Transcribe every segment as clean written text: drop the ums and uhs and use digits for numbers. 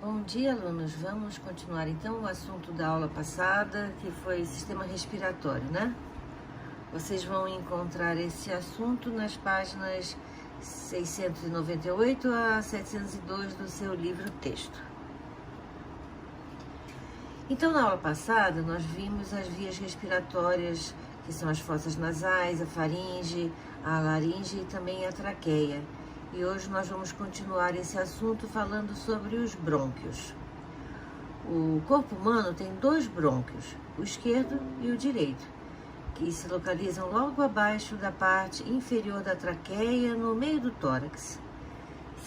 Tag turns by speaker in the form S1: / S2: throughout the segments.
S1: Bom dia, alunos. Vamos continuar então o assunto da aula passada, que foi sistema respiratório, né? Vocês vão encontrar esse assunto nas páginas 698 a 702 do seu livro texto. Então, na aula passada, nós vimos as vias respiratórias, que são as fossas nasais, a faringe, a laringe e também a traqueia. E hoje nós vamos continuar esse assunto falando sobre os brônquios. O corpo humano tem dois brônquios, o esquerdo e o direito, que se localizam logo abaixo da parte inferior da traqueia, no meio do tórax.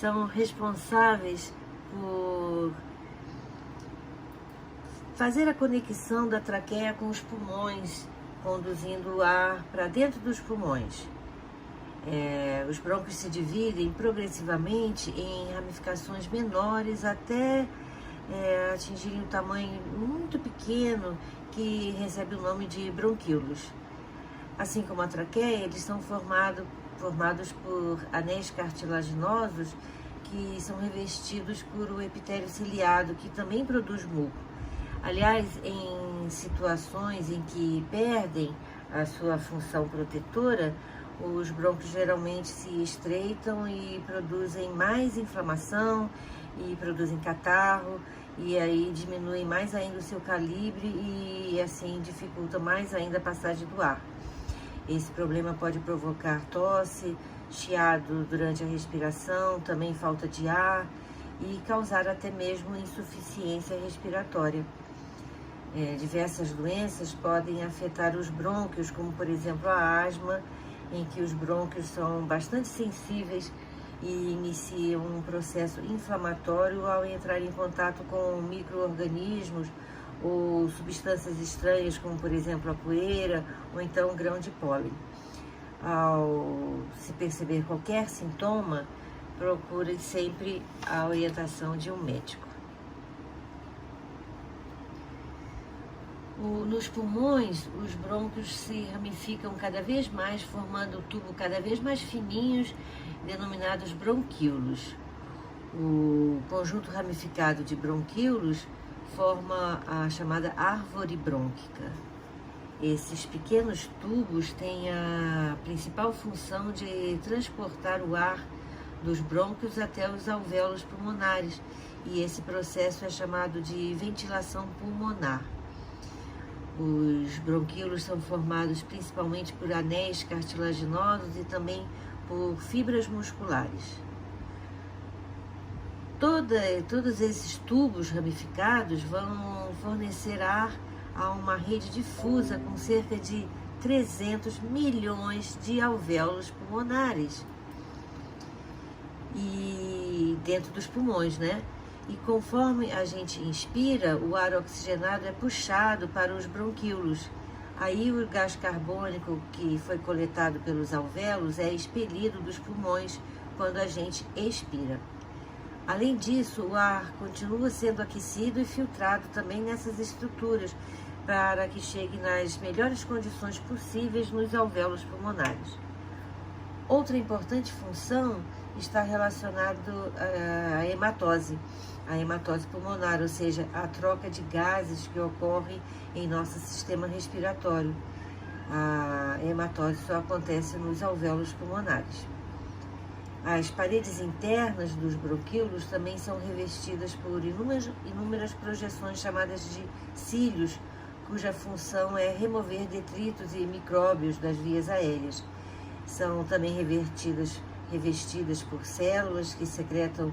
S1: São responsáveis por fazer a conexão da traqueia com os pulmões, conduzindo o ar para dentro dos pulmões. Os brônquios se dividem progressivamente em ramificações menores até atingirem um tamanho muito pequeno que recebe o nome de bronquíolos. Assim como a traqueia, eles são formados por anéis cartilaginosos que são revestidos por o epitélio ciliado, que também produz muco. Aliás, em situações em que perdem a sua função protetora, os brônquios geralmente se estreitam e produzem mais inflamação e produzem catarro, e aí diminuem mais ainda o seu calibre e assim dificulta mais ainda a passagem do ar. Esse problema pode provocar tosse, chiado durante a respiração, também falta de ar e causar até mesmo insuficiência respiratória. Diversas doenças podem afetar os brônquios, como por exemplo a asma, em que os brônquios são bastante sensíveis e iniciam um processo inflamatório ao entrar em contato com micro-organismos ou substâncias estranhas, como por exemplo a poeira ou então grão de pólen. Ao se perceber qualquer sintoma, procure sempre a orientação de um médico. Nos pulmões, os brônquios se ramificam cada vez mais, formando tubo cada vez mais fininhos, denominados bronquíolos. O conjunto ramificado de bronquíolos forma a chamada árvore brônquica. Esses pequenos tubos têm a principal função de transportar o ar dos brônquios até os alvéolos pulmonares, e esse processo é chamado de ventilação pulmonar. Os bronquíolos são formados principalmente por anéis cartilaginosos e também por fibras musculares. Todos esses tubos ramificados vão fornecer ar a uma rede difusa com cerca de 300 milhões de alvéolos pulmonares e dentro dos pulmões, né? E conforme a gente inspira, o ar oxigenado é puxado para os bronquíolos. Aí o gás carbônico que foi coletado pelos alvéolos é expelido dos pulmões quando a gente expira. Além disso, o ar continua sendo aquecido e filtrado também nessas estruturas para que chegue nas melhores condições possíveis nos alvéolos pulmonares. Outra importante função está relacionada à hematose pulmonar, ou seja, a troca de gases que ocorre em nosso sistema respiratório. A hematose só acontece nos alvéolos pulmonares. As paredes internas dos bronquíolos também são revestidas por inúmeras projeções chamadas de cílios, cuja função é remover detritos e micróbios das vias aéreas. São também revestidas por células que secretam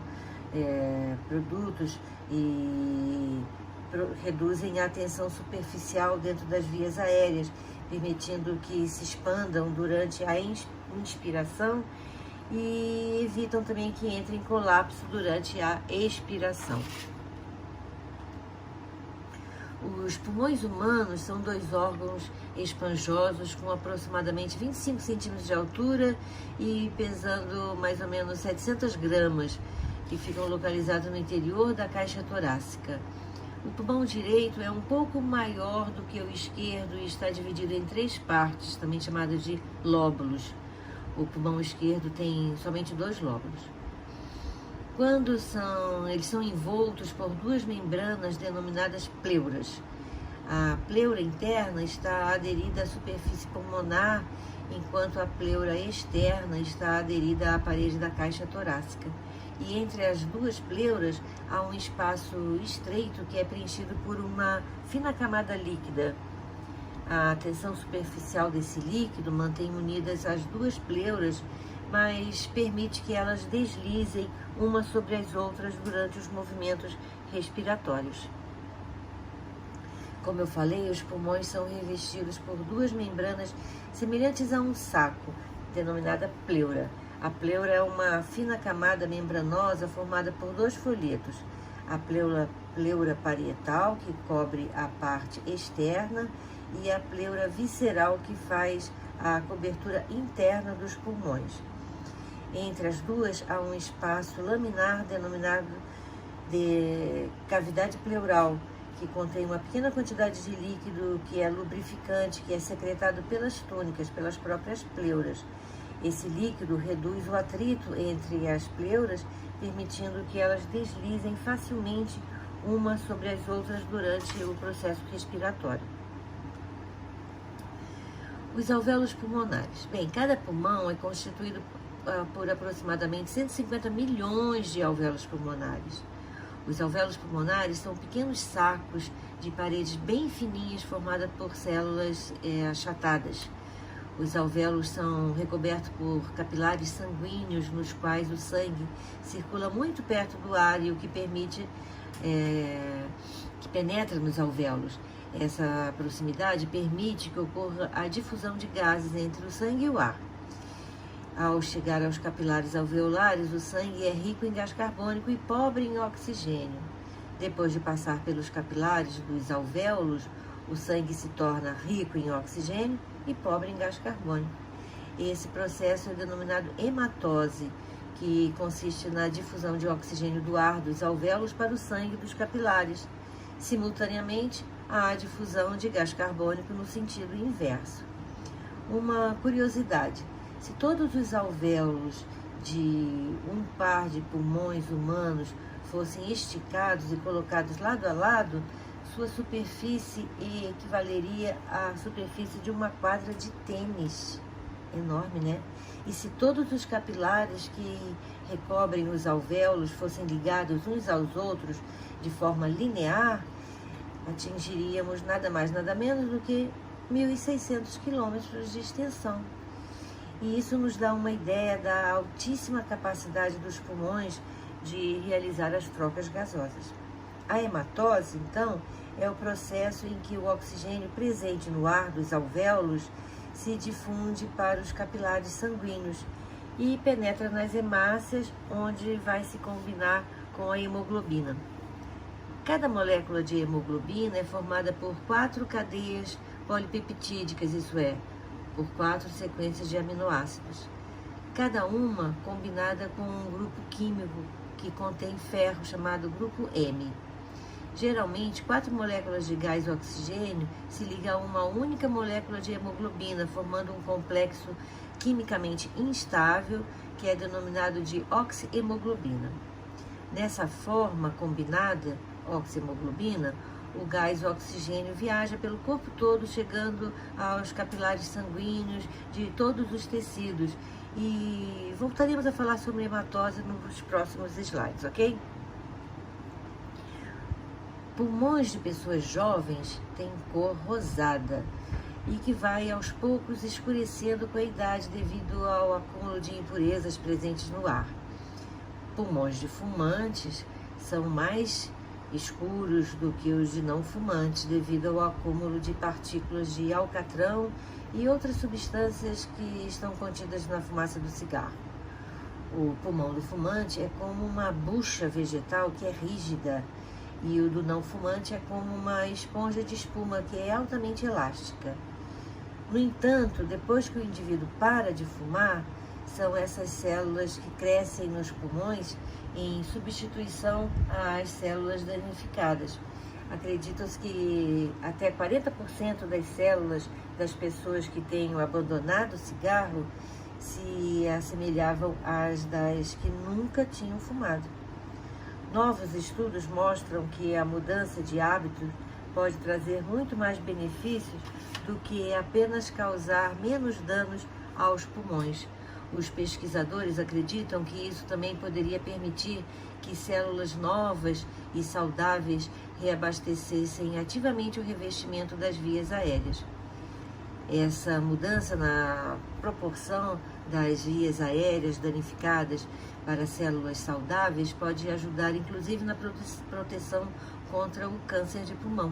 S1: produtos e reduzem a tensão superficial dentro das vias aéreas, permitindo que se expandam durante a inspiração e evitam também que entre em colapso durante a expiração. Os pulmões humanos são dois órgãos esponjosos com aproximadamente 25 centímetros de altura e pesando mais ou menos 700 gramas, que ficam localizados no interior da caixa torácica. O pulmão direito é um pouco maior do que o esquerdo e está dividido em 3 partes, também chamadas de lóbulos. O pulmão esquerdo tem somente 2 lóbulos. Eles são envoltos por duas membranas denominadas pleuras. A pleura interna está aderida à superfície pulmonar, enquanto a pleura externa está aderida à parede da caixa torácica. E entre as duas pleuras há um espaço estreito que é preenchido por uma fina camada líquida. A tensão superficial desse líquido mantém unidas as duas pleuras, mas permite que elas deslizem uma sobre as outras durante os movimentos respiratórios. Como eu falei, os pulmões são revestidos por duas membranas semelhantes a um saco, denominada pleura. A pleura é uma fina camada membranosa formada por dois folhetos. A pleura parietal, que cobre a parte externa, e a pleura visceral, que faz a cobertura interna dos pulmões. Entre as duas há um espaço laminar denominado de cavidade pleural, que contém uma pequena quantidade de líquido que é lubrificante, que é secretado pelas túnicas, pelas próprias pleuras. Esse líquido reduz o atrito entre as pleuras, permitindo que elas deslizem facilmente uma sobre as outras durante o processo respiratório. Os alvéolos pulmonares. Bem, cada pulmão é constituído por aproximadamente 150 milhões de alvéolos pulmonares. Os alvéolos pulmonares são pequenos sacos de paredes bem fininhas formadas por células achatadas. Os alvéolos são recobertos por capilares sanguíneos, nos quais o sangue circula muito perto do ar e o que permite que penetre nos alvéolos. Essa proximidade permite que ocorra a difusão de gases entre o sangue e o ar. Ao chegar aos capilares alveolares, o sangue é rico em gás carbônico e pobre em oxigênio. Depois de passar pelos capilares dos alvéolos, o sangue se torna rico em oxigênio e pobre em gás carbônico. Esse processo é denominado hematose, que consiste na difusão de oxigênio do ar dos alvéolos para o sangue dos capilares. Simultaneamente, há a difusão de gás carbônico no sentido inverso. Uma curiosidade: se todos os alvéolos de um par de pulmões humanos fossem esticados e colocados lado a lado, sua superfície equivaleria à superfície de uma quadra de tênis. Enorme, né? E se todos os capilares que recobrem os alvéolos fossem ligados uns aos outros de forma linear, atingiríamos nada mais, nada menos do que 1.600 quilômetros de extensão. E isso nos dá uma ideia da altíssima capacidade dos pulmões de realizar as trocas gasosas. A hematose, então, é o processo em que o oxigênio presente no ar dos alvéolos se difunde para os capilares sanguíneos e penetra nas hemácias, onde vai se combinar com a hemoglobina. Cada molécula de hemoglobina é formada por 4 cadeias polipeptídicas, isso é, por 4 sequências de aminoácidos, cada uma combinada com um grupo químico que contém ferro, chamado grupo M. Geralmente, 4 moléculas de gás oxigênio se ligam a uma única molécula de hemoglobina, formando um complexo quimicamente instável, que é denominado de oxihemoglobina. Nessa forma combinada, oxihemoglobina, o gás oxigênio viaja pelo corpo todo, chegando aos capilares sanguíneos de todos os tecidos. E voltaremos a falar sobre hematose nos próximos slides, ok? Pulmões de pessoas jovens têm cor rosada e que vai aos poucos escurecendo com a idade devido ao acúmulo de impurezas presentes no ar. Pulmões de fumantes são mais escuros do que os de não fumantes devido ao acúmulo de partículas de alcatrão e outras substâncias que estão contidas na fumaça do cigarro. O pulmão do fumante é como uma bucha vegetal que é rígida, e o do não fumante é como uma esponja de espuma que é altamente elástica. No entanto, depois que o indivíduo para de fumar, são essas células que crescem nos pulmões em substituição às células danificadas. Acredita-se que até 40% das células das pessoas que tenham abandonado o cigarro se assemelhavam às das que nunca tinham fumado. Novos estudos mostram que a mudança de hábitos pode trazer muito mais benefícios do que apenas causar menos danos aos pulmões. Os pesquisadores acreditam que isso também poderia permitir que células novas e saudáveis reabastecessem ativamente o revestimento das vias aéreas. Essa mudança na proporção das vias aéreas danificadas para células saudáveis pode ajudar, inclusive, na proteção contra o câncer de pulmão.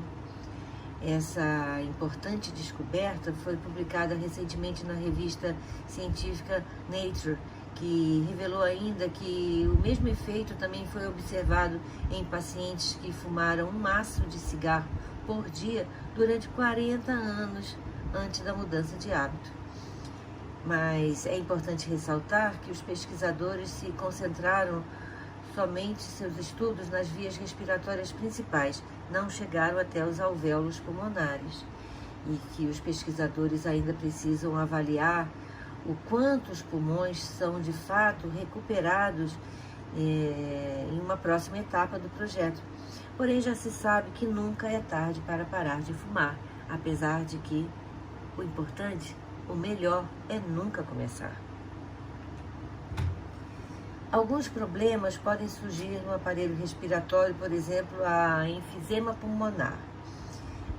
S1: Essa importante descoberta foi publicada recentemente na revista científica Nature, que revelou ainda que o mesmo efeito também foi observado em pacientes que fumaram um maço de cigarro por dia durante 40 anos antes da mudança de hábito. Mas é importante ressaltar que os pesquisadores se concentraram somente seus estudos nas vias respiratórias principais, não chegaram até os alvéolos pulmonares, e que os pesquisadores ainda precisam avaliar o quanto os pulmões são de fato recuperados em uma próxima etapa do projeto. Porém, já se sabe que nunca é tarde para parar de fumar, apesar de que o importante, o melhor, é nunca começar. Alguns problemas podem surgir no aparelho respiratório, por exemplo, a enfisema pulmonar.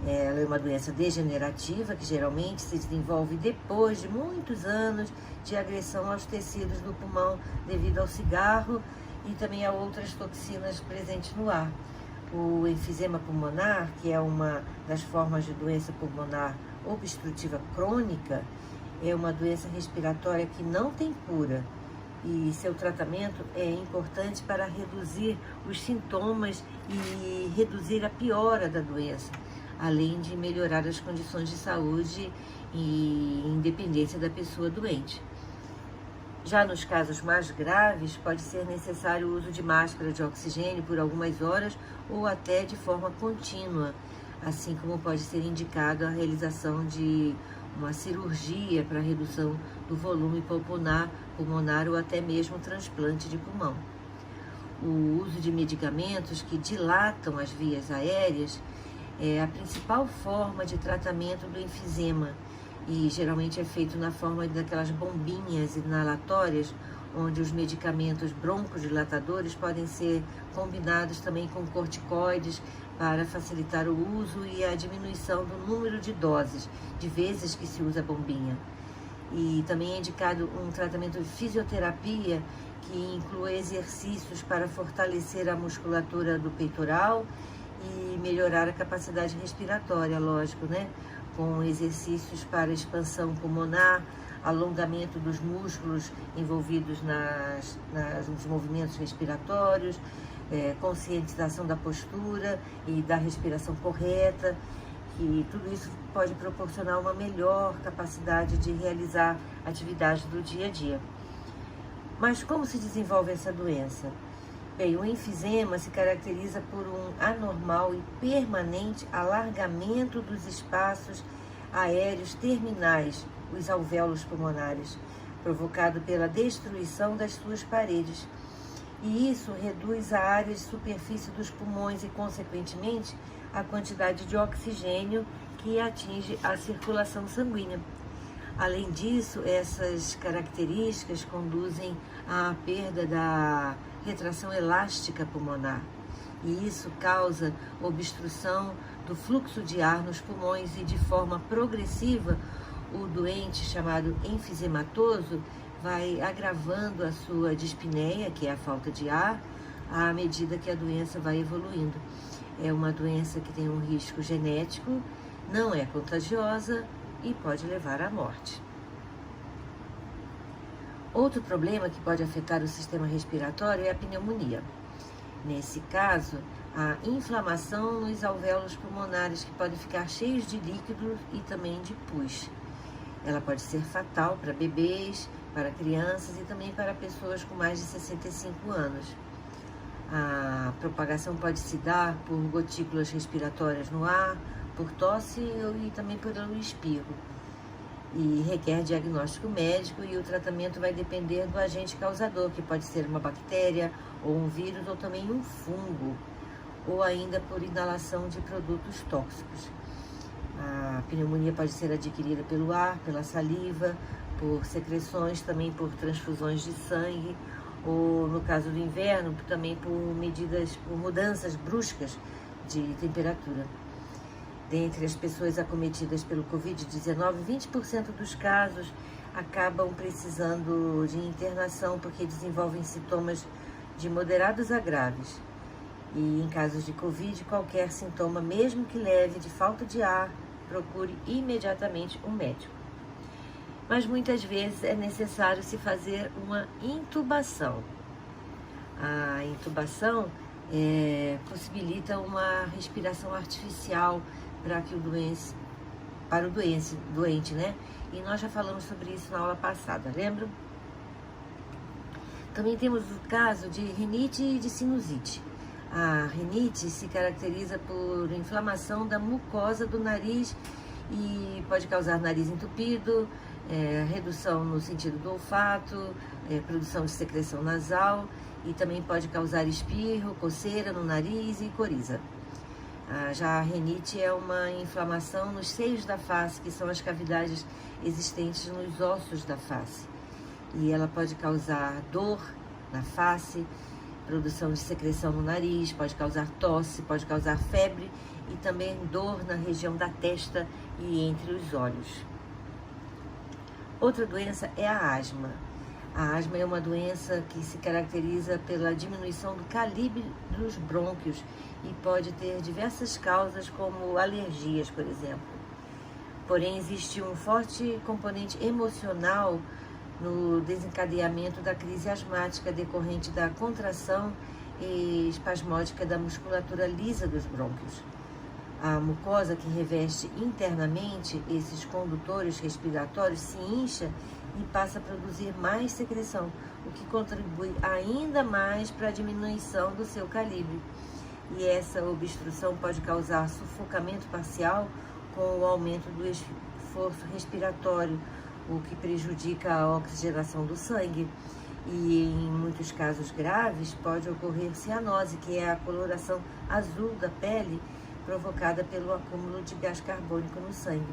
S1: Ela é uma doença degenerativa que geralmente se desenvolve depois de muitos anos de agressão aos tecidos do pulmão devido ao cigarro e também a outras toxinas presentes no ar. O enfisema pulmonar, que é uma das formas de doença pulmonar obstrutiva crônica, é uma doença respiratória que não tem cura. E seu tratamento é importante para reduzir os sintomas e reduzir a piora da doença, além de melhorar as condições de saúde e independência da pessoa doente. Já nos casos mais graves, pode ser necessário o uso de máscara de oxigênio por algumas horas ou até de forma contínua, assim como pode ser indicado a realização de uma cirurgia para redução do volume pulmonar ou até mesmo transplante de pulmão. O uso de medicamentos que dilatam as vias aéreas é a principal forma de tratamento do enfisema e geralmente é feito na forma daquelas bombinhas inalatórias, onde os medicamentos broncodilatadores podem ser combinados também com corticoides para facilitar o uso e a diminuição do número de doses, de vezes que se usa a bombinha. E também é indicado um tratamento de fisioterapia que inclui exercícios para fortalecer a musculatura do peitoral e melhorar a capacidade respiratória, lógico, né? Com exercícios para expansão pulmonar, alongamento dos músculos envolvidos nos movimentos respiratórios, conscientização da postura e da respiração correta, e tudo isso pode proporcionar uma melhor capacidade de realizar atividades do dia a dia. Mas como se desenvolve essa doença? Bem, o enfisema se caracteriza por um anormal e permanente alargamento dos espaços aéreos terminais, os alvéolos pulmonares, provocado pela destruição das suas paredes. E isso reduz a área de superfície dos pulmões e, consequentemente, a quantidade de oxigênio que atinge a circulação sanguínea. Além disso, essas características conduzem à perda da retração elástica pulmonar. E isso causa obstrução do fluxo de ar nos pulmões e, de forma progressiva, o doente, chamado enfisematoso, vai agravando a sua dispneia, que é a falta de ar, à medida que a doença vai evoluindo. É uma doença que tem um risco genético, não é contagiosa e pode levar à morte. Outro problema que pode afetar o sistema respiratório é a pneumonia. Nesse caso, a inflamação nos alvéolos pulmonares, que podem ficar cheios de líquido e também de pus. Ela pode ser fatal para bebês, para crianças e também para pessoas com mais de 65 anos. A propagação pode se dar por gotículas respiratórias no ar, por tosse e também pelo espirro. e requer diagnóstico médico, e o tratamento vai depender do agente causador, que pode ser uma bactéria ou um vírus ou também um fungo, ou ainda por inalação de produtos tóxicos. A pneumonia pode ser adquirida pelo ar, pela saliva, por secreções, também por transfusões de sangue, ou no caso do inverno, também por mudanças bruscas de temperatura. Dentre as pessoas acometidas pelo Covid-19, 20% dos casos acabam precisando de internação porque desenvolvem sintomas de moderados a graves. E em casos de Covid, qualquer sintoma, mesmo que leve, de falta de ar, procure imediatamente um médico. Mas muitas vezes é necessário se fazer uma intubação. A intubação possibilita uma respiração artificial para o doente, né? E nós já falamos sobre isso na aula passada, lembram? Também temos o caso de rinite e de sinusite. A rinite se caracteriza por inflamação da mucosa do nariz e pode causar nariz entupido, redução no sentido do olfato, produção de secreção nasal, e também pode causar espirro, coceira no nariz e coriza. Já a rinite é uma inflamação nos seios da face, que são as cavidades existentes nos ossos da face. E ela pode causar dor na face, produção de secreção no nariz, pode causar tosse, pode causar febre e também dor na região da testa e entre os olhos. Outra doença é a asma. A asma é uma doença que se caracteriza pela diminuição do calibre dos brônquios e pode ter diversas causas, como alergias, por exemplo. Porém, existe um forte componente emocional no desencadeamento da crise asmática decorrente da contração espasmódica da musculatura lisa dos brônquios. A mucosa que reveste internamente esses condutores respiratórios se incha e passa a produzir mais secreção, o que contribui ainda mais para a diminuição do seu calibre. E essa obstrução pode causar sufocamento parcial com o aumento do esforço respiratório, o que prejudica a oxigenação do sangue. E em muitos casos graves pode ocorrer cianose, que é a coloração azul da pele provocada pelo acúmulo de gás carbônico no sangue.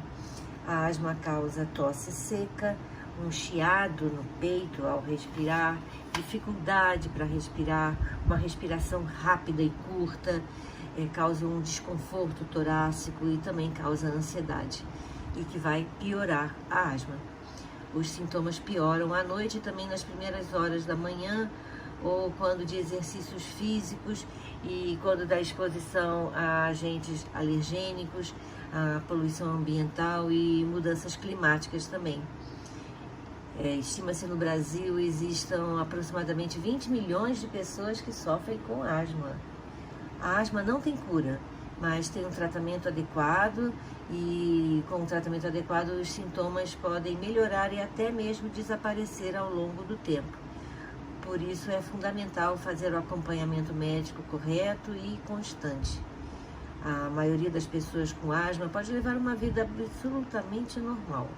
S1: A asma causa tosse seca, um chiado no peito ao respirar, dificuldade para respirar, uma respiração rápida e curta, causa um desconforto torácico e também causa ansiedade, e que vai piorar a asma. Os sintomas pioram à noite e também nas primeiras horas da manhã, ou quando de exercícios físicos e quando da exposição a agentes alergênicos, a poluição ambiental e mudanças climáticas também. Estima-se no Brasil existam aproximadamente 20 milhões de pessoas que sofrem com asma. A asma não tem cura, mas tem um tratamento adequado, e com o tratamento adequado os sintomas podem melhorar e até mesmo desaparecer ao longo do tempo. Por isso é fundamental fazer o acompanhamento médico correto e constante. A maioria das pessoas com asma pode levar uma vida absolutamente normal.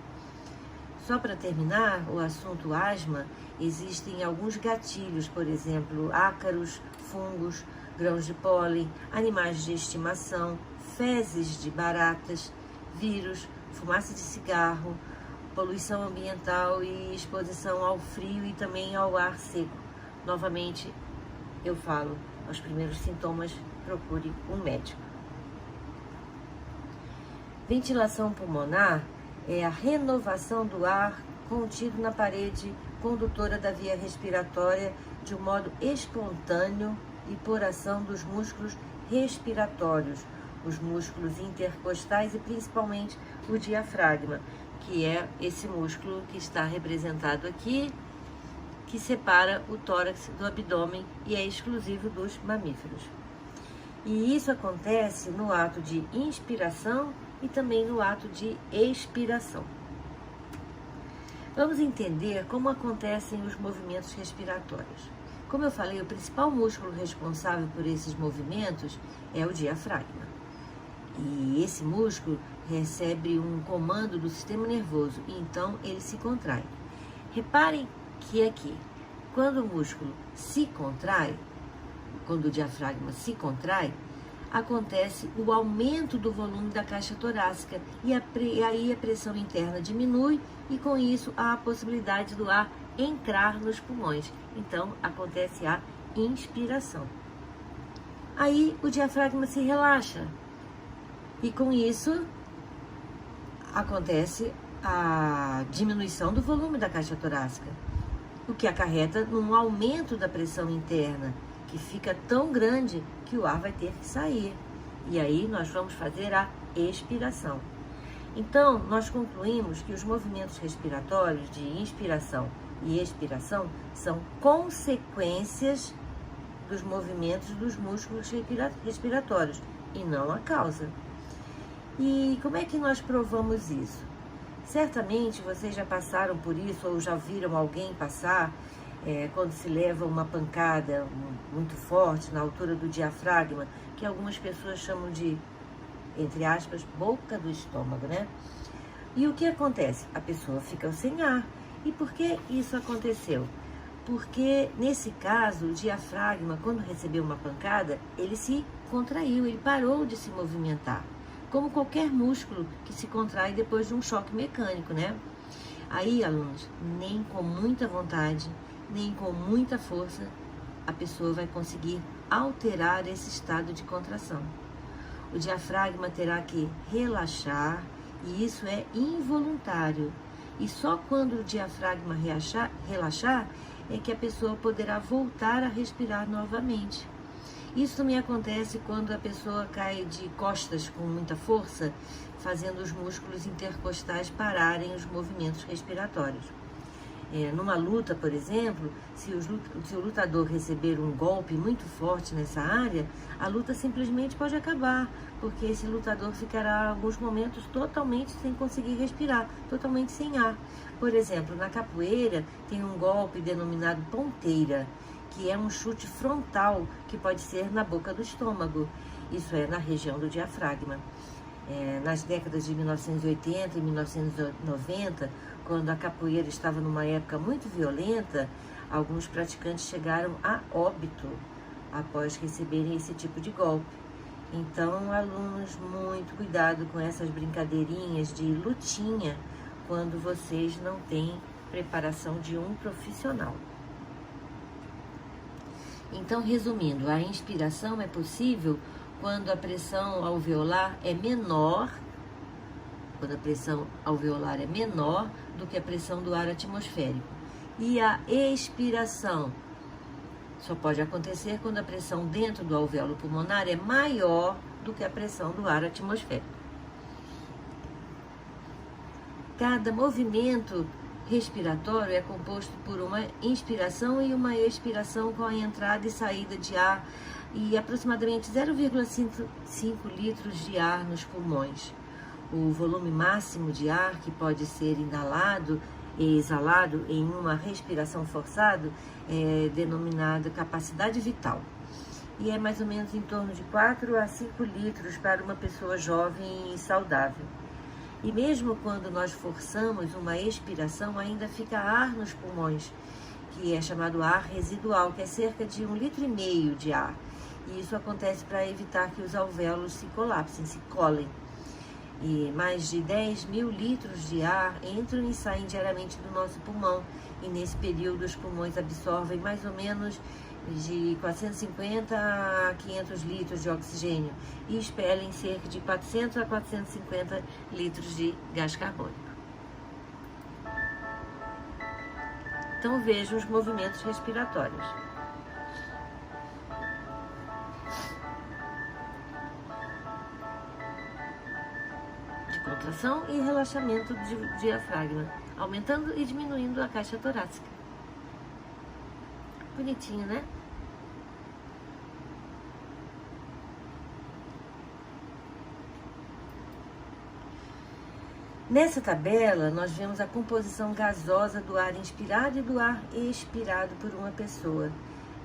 S1: Só para terminar o assunto asma, existem alguns gatilhos, por exemplo, ácaros, fungos, grãos de pólen, animais de estimação, fezes de baratas, vírus, fumaça de cigarro, poluição ambiental e exposição ao frio e também ao ar seco. Novamente, eu falo, aos primeiros sintomas, procure um médico. Ventilação pulmonar é a renovação do ar contido na parede condutora da via respiratória de um modo espontâneo e por ação dos músculos respiratórios, os músculos intercostais e principalmente o diafragma, que é esse músculo que está representado aqui, que separa o tórax do abdômen e é exclusivo dos mamíferos. E isso acontece no ato de inspiração e também no ato de expiração. Vamos entender como acontecem os movimentos respiratórios. Como eu falei, o principal músculo responsável por esses movimentos é o diafragma. E esse músculo recebe um comando do sistema nervoso e então ele se contrai. Reparem que aqui, quando o músculo se contrai, quando o diafragma se contrai, acontece o aumento do volume da caixa torácica e aí a pressão interna diminui e com isso há a possibilidade do ar entrar nos pulmões. Então acontece a inspiração. Aí o diafragma se relaxa e com isso acontece a diminuição do volume da caixa torácica, o que acarreta num aumento da pressão interna, que fica tão grande que o ar vai ter que sair. E aí nós vamos fazer a expiração. Então, nós concluímos que os movimentos respiratórios de inspiração e expiração são consequências dos movimentos dos músculos respiratórios e não a causa. E como é que nós provamos isso? Certamente vocês já passaram por isso ou já viram alguém passar quando se leva uma pancada muito forte na altura do diafragma, que algumas pessoas chamam de, entre aspas, boca do estômago, né? E o que acontece? A pessoa fica sem ar. E por que isso aconteceu? Porque, nesse caso, o diafragma, quando recebeu uma pancada, ele se contraiu, ele parou de se movimentar. Como qualquer músculo que se contrai depois de um choque mecânico, né? Aí, alunos, nem com muita vontade, nem com muita força, a pessoa vai conseguir alterar esse estado de contração. O diafragma terá que relaxar e isso é involuntário. E só quando o diafragma relaxar é que a pessoa poderá voltar a respirar novamente. Isso também acontece quando a pessoa cai de costas com muita força, fazendo os músculos intercostais pararem os movimentos respiratórios. Numa luta, por exemplo, se o lutador receber um golpe muito forte nessa área, a luta simplesmente pode acabar, porque esse lutador ficará alguns momentos totalmente sem conseguir respirar, totalmente sem ar. Por exemplo, na capoeira tem um golpe denominado ponteira, que é um chute frontal que pode ser na boca do estômago, isso é, na região do diafragma. Nas décadas de 1980 e 1990, quando a capoeira estava numa época muito violenta, alguns praticantes chegaram a óbito após receberem esse tipo de golpe. Então, alunos, muito cuidado com essas brincadeirinhas de lutinha quando vocês não têm preparação de um profissional. Então, resumindo, a inspiração é possível quando a pressão alveolar é menor, do que a pressão do ar atmosférico. E a expiração só pode acontecer quando a pressão dentro do alvéolo pulmonar é maior do que a pressão do ar atmosférico. Cada movimento respiratório é composto por uma inspiração e uma expiração com a entrada e saída de ar e aproximadamente 0,5 litros de ar nos pulmões. O volume máximo de ar que pode ser inalado e exalado em uma respiração forçada é denominada capacidade vital. E é mais ou menos em torno de 4 a 5 litros para uma pessoa jovem e saudável. E mesmo quando nós forçamos uma expiração, ainda fica ar nos pulmões, que é chamado ar residual, que é cerca de 1,5 litros de ar. E isso acontece para evitar que os alvéolos se colapsem, se colem. E mais de 10 mil litros de ar entram e saem diariamente do nosso pulmão. E nesse período os pulmões absorvem mais ou menos de 450 a 500 litros de oxigênio e expelem cerca de 400 a 450 litros de gás carbônico. Então vejam os movimentos respiratórios. De contração e relaxamento do diafragma, aumentando e diminuindo a caixa torácica. Bonitinho, né? Nessa tabela, nós vemos a composição gasosa do ar inspirado e do ar expirado por uma pessoa.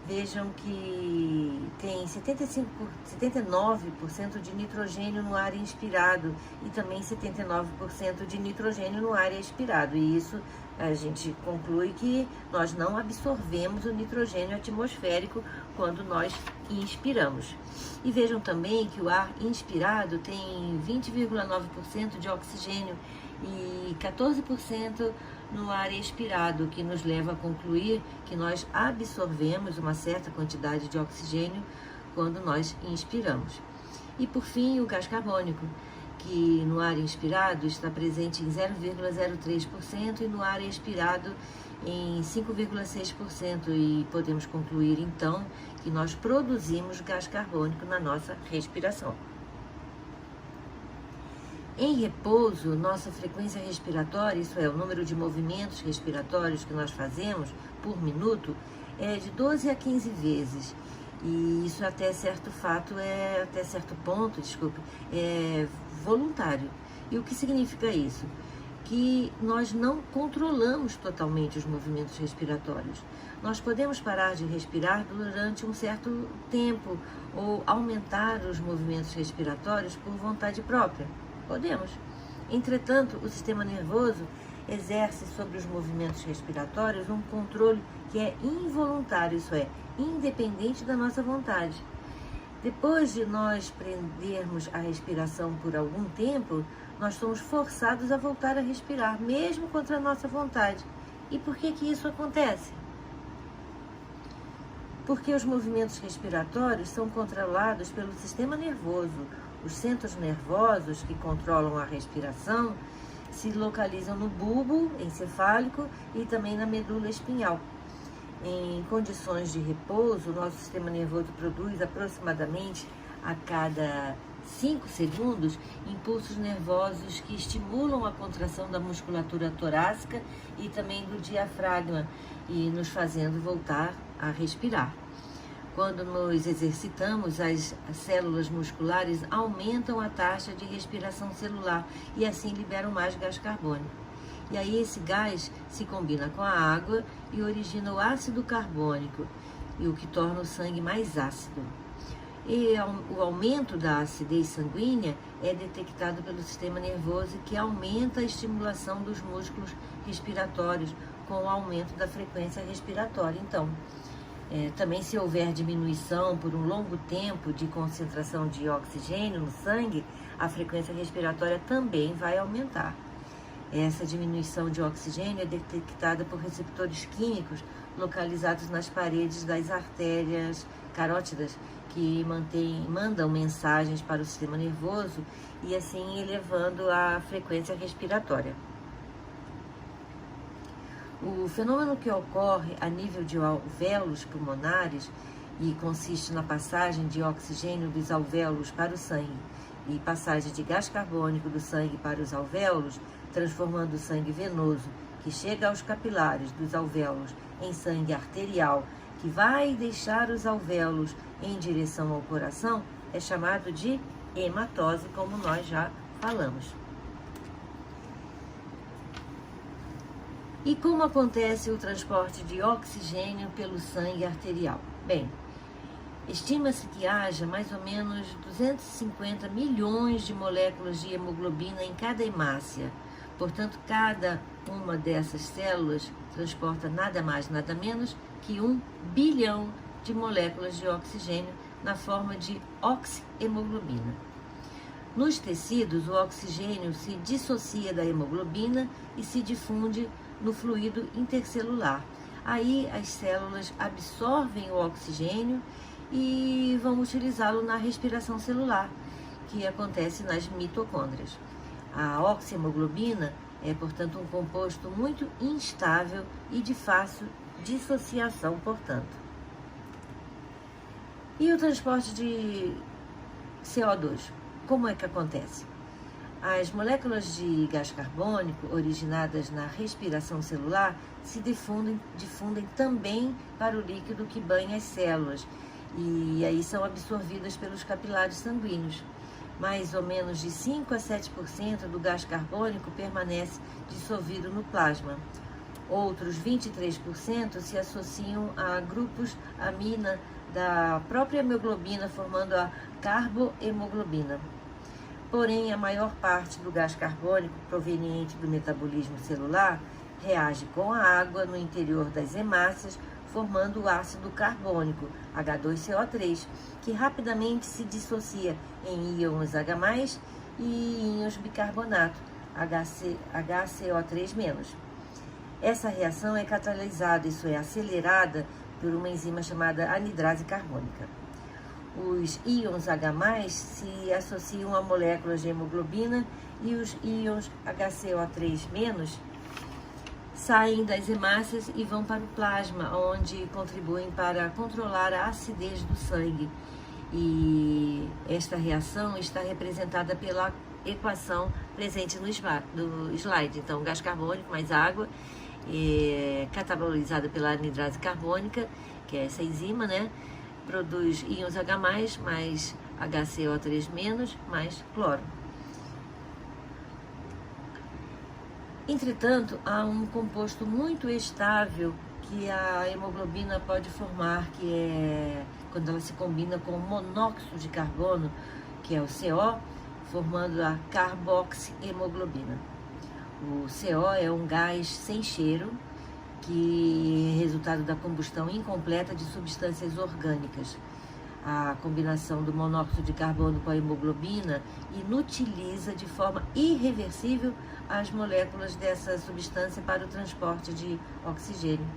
S1: vejam que tem 79% de nitrogênio no ar inspirado e também 79% de nitrogênio no ar expirado. E isso a gente conclui que nós não absorvemos o nitrogênio atmosférico quando nós inspiramos. E vejam também que o ar inspirado tem 20,9% de oxigênio e 14% no ar expirado, que nos leva a concluir que nós absorvemos uma certa quantidade de oxigênio quando nós inspiramos. E por fim, o gás carbônico, que no ar inspirado está presente em 0,03% e no ar expirado em 5,6%, e podemos concluir então que nós produzimos gás carbônico na nossa respiração. Em repouso, nossa frequência respiratória, isso é, o número de movimentos respiratórios que nós fazemos por minuto, é de 12 a 15 vezes. E isso até certo ponto, é voluntário. E o que significa isso? Que nós não controlamos totalmente os movimentos respiratórios. Nós podemos parar de respirar durante um certo tempo ou aumentar os movimentos respiratórios por vontade própria. Podemos. Entretanto, o sistema nervoso exerce sobre os movimentos respiratórios um controle que é involuntário, isso é, independente da nossa vontade. Depois de nós prendermos a respiração por algum tempo, nós somos forçados a voltar a respirar, mesmo contra a nossa vontade. E por que isso acontece? Porque os movimentos respiratórios são controlados pelo sistema nervoso. Os centros nervosos que controlam a respiração se localizam no bulbo encefálico e também na medula espinhal. Em condições de repouso, o nosso sistema nervoso produz aproximadamente a cada 5 segundos impulsos nervosos que estimulam a contração da musculatura torácica e também do diafragma, e nos fazendo voltar a respirar. Quando nos exercitamos, as células musculares aumentam a taxa de respiração celular e assim liberam mais gás carbônico. E aí esse gás se combina com a água e origina o ácido carbônico, e o que torna o sangue mais ácido. E o aumento da acidez sanguínea é detectado pelo sistema nervoso, que aumenta a estimulação dos músculos respiratórios com o aumento da frequência respiratória. Então, também se houver diminuição por um longo tempo de concentração de oxigênio no sangue, a frequência respiratória também vai aumentar. Essa diminuição de oxigênio é detectada por receptores químicos localizados nas paredes das artérias carótidas, que mandam mensagens para o sistema nervoso e assim elevando a frequência respiratória. O fenômeno que ocorre a nível de alvéolos pulmonares e consiste na passagem de oxigênio dos alvéolos para o sangue e passagem de gás carbônico do sangue para os alvéolos, transformando o sangue venoso, que chega aos capilares dos alvéolos, em sangue arterial, que vai deixar os alvéolos em direção ao coração, é chamado de hematose, como nós já falamos. E como acontece o transporte de oxigênio pelo sangue arterial? Bem, estima-se que haja mais ou menos 250 milhões de moléculas de hemoglobina em cada hemácia. Portanto, cada uma dessas células transporta nada mais, nada menos que 1 bilhão de moléculas de oxigênio na forma de oxihemoglobina. Nos tecidos, o oxigênio se dissocia da hemoglobina e se difunde no fluido intercelular. Aí as células absorvem o oxigênio e vão utilizá-lo na respiração celular, que acontece nas mitocôndrias. A oxihemoglobina é, portanto, um composto muito instável e de fácil dissociação, portanto. E o transporte de CO2, como é que acontece? As moléculas de gás carbônico originadas na respiração celular se difundem também para o líquido que banha as células e aí são absorvidas pelos capilares sanguíneos. Mais ou menos de 5 a 7% do gás carbônico permanece dissolvido no plasma. Outros 23% se associam a grupos amina da própria hemoglobina, formando a carbohemoglobina. Porém, a maior parte do gás carbônico proveniente do metabolismo celular reage com a água no interior das hemácias, formando o ácido carbônico, H2CO3, que rapidamente se dissocia em íons H+, e íons bicarbonato, HCO3-. Essa reação é catalisada, isso é, acelerada por uma enzima chamada anidrase carbônica. Os íons H+, se associam a moléculas de hemoglobina e os íons HCO3- saem das hemácias e vão para o plasma, onde contribuem para controlar a acidez do sangue. E esta reação está representada pela equação presente no slide. Então, gás carbônico mais água, catabolizada pela anidrase carbônica, que é essa enzima, né? Produz íons H+, mais HCO3- mais cloro. Entretanto, há um composto muito estável que a hemoglobina pode formar, que é quando ela se combina com o monóxido de carbono, que é o CO, formando a carboxihemoglobina. O CO é um gás sem cheiro, que é resultado da combustão incompleta de substâncias orgânicas. A combinação do monóxido de carbono com a hemoglobina inutiliza de forma irreversível as moléculas dessa substância para o transporte de oxigênio.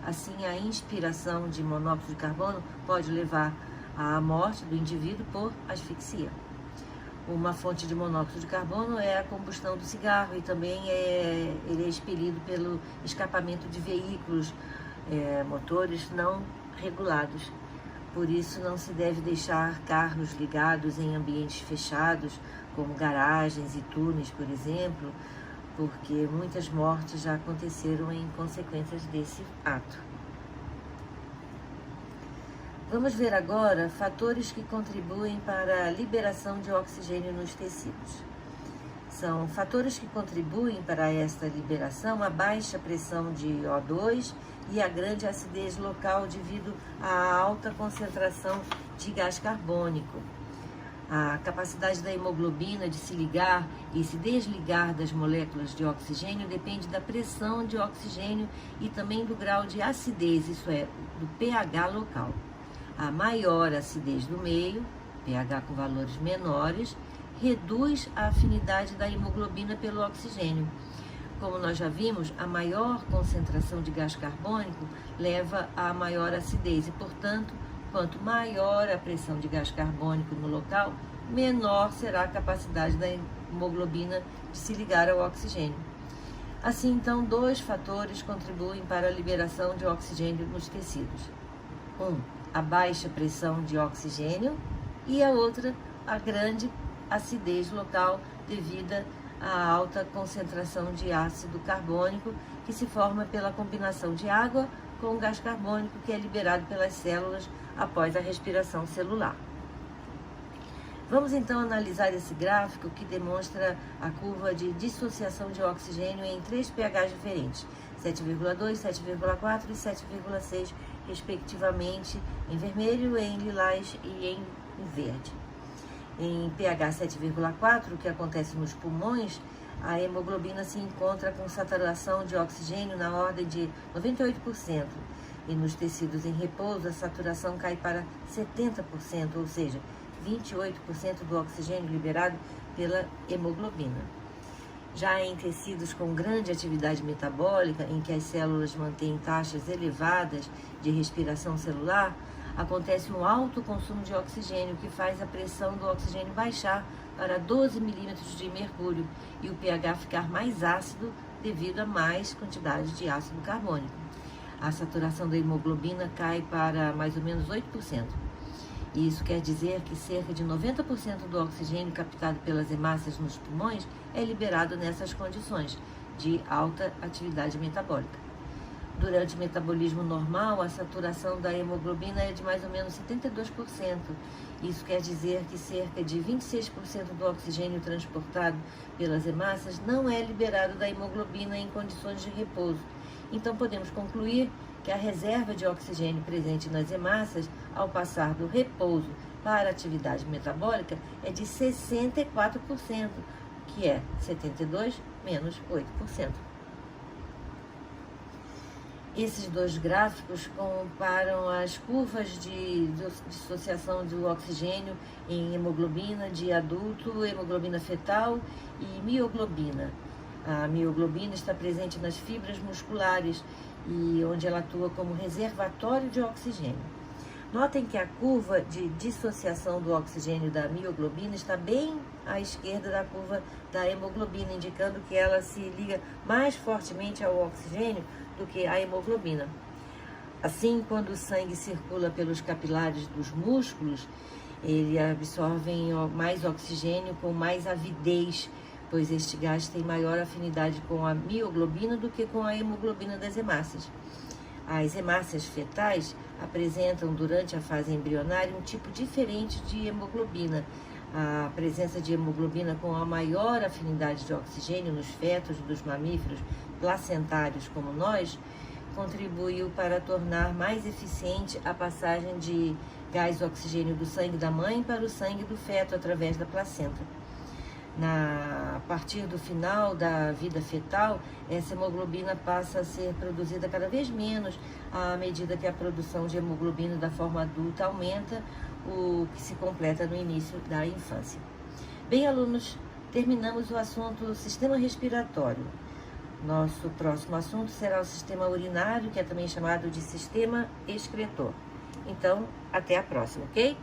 S1: Assim, a inspiração de monóxido de carbono pode levar à morte do indivíduo por asfixia. Uma fonte de monóxido de carbono é a combustão do cigarro e também ele é expelido pelo escapamento de veículos, motores não regulados. Por isso, não se deve deixar carros ligados em ambientes fechados, como garagens e túneis, por exemplo, porque muitas mortes já aconteceram em consequências desse ato. Vamos ver agora fatores que contribuem para a liberação de oxigênio nos tecidos. São fatores que contribuem para esta liberação a baixa pressão de O2 e a grande acidez local devido à alta concentração de gás carbônico. A capacidade da hemoglobina de se ligar e se desligar das moléculas de oxigênio depende da pressão de oxigênio e também do grau de acidez, isso é, do pH local. A maior acidez do meio, pH com valores menores, reduz a afinidade da hemoglobina pelo oxigênio. Como nós já vimos, a maior concentração de gás carbônico leva a maior acidez e, portanto, quanto maior a pressão de gás carbônico no local, menor será a capacidade da hemoglobina de se ligar ao oxigênio. Assim, então, dois fatores contribuem para a liberação de oxigênio nos tecidos. A baixa pressão de oxigênio e a outra, a grande acidez local devida à alta concentração de ácido carbônico que se forma pela combinação de água com gás carbônico que é liberado pelas células após a respiração celular. Vamos então analisar esse gráfico que demonstra a curva de dissociação de oxigênio em 3 pHs diferentes, 7,2, 7,4 e 7,6, respectivamente, em vermelho, em lilás e em verde. Em pH 7,4, o que acontece nos pulmões, a hemoglobina se encontra com saturação de oxigênio na ordem de 98%, e nos tecidos em repouso a saturação cai para 70%, ou seja, 28% do oxigênio liberado pela hemoglobina. Já em tecidos com grande atividade metabólica, em que as células mantêm taxas elevadas de respiração celular, acontece um alto consumo de oxigênio que faz a pressão do oxigênio baixar para 12 milímetros de mercúrio e o pH ficar mais ácido devido a mais quantidade de ácido carbônico. A saturação da hemoglobina cai para mais ou menos 8%. Isso quer dizer que cerca de 90% do oxigênio captado pelas hemácias nos pulmões é liberado nessas condições de alta atividade metabólica. Durante o metabolismo normal, a saturação da hemoglobina é de mais ou menos 72%. Isso quer dizer que cerca de 26% do oxigênio transportado pelas hemácias não é liberado da hemoglobina em condições de repouso. Então podemos concluir que a reserva de oxigênio presente nas hemácias, ao passar do repouso para a atividade metabólica, é de 64%, que é 72% menos 8%. Esses dois gráficos comparam as curvas de dissociação do oxigênio em hemoglobina de adulto, hemoglobina fetal e mioglobina. A mioglobina está presente nas fibras musculares e onde ela atua como reservatório de oxigênio. Notem que a curva de dissociação do oxigênio da mioglobina está bem à esquerda da curva da hemoglobina, indicando que ela se liga mais fortemente ao oxigênio do que a hemoglobina. Assim, quando o sangue circula pelos capilares dos músculos, ele absorve mais oxigênio com mais avidez, pois este gás tem maior afinidade com a mioglobina do que com a hemoglobina das hemácias. As hemácias fetais apresentam, durante a fase embrionária, um tipo diferente de hemoglobina. A presença de hemoglobina com a maior afinidade de oxigênio nos fetos dos mamíferos placentários como nós, contribuiu para tornar mais eficiente a passagem de gás oxigênio do sangue da mãe para o sangue do feto através da placenta. A partir do final da vida fetal, essa hemoglobina passa a ser produzida cada vez menos à medida que a produção de hemoglobina da forma adulta aumenta, o que se completa no início da infância. Bem, alunos, terminamos o assunto sistema respiratório. Nosso próximo assunto será o sistema urinário, que é também chamado de sistema excretor. Então, até a próxima, ok?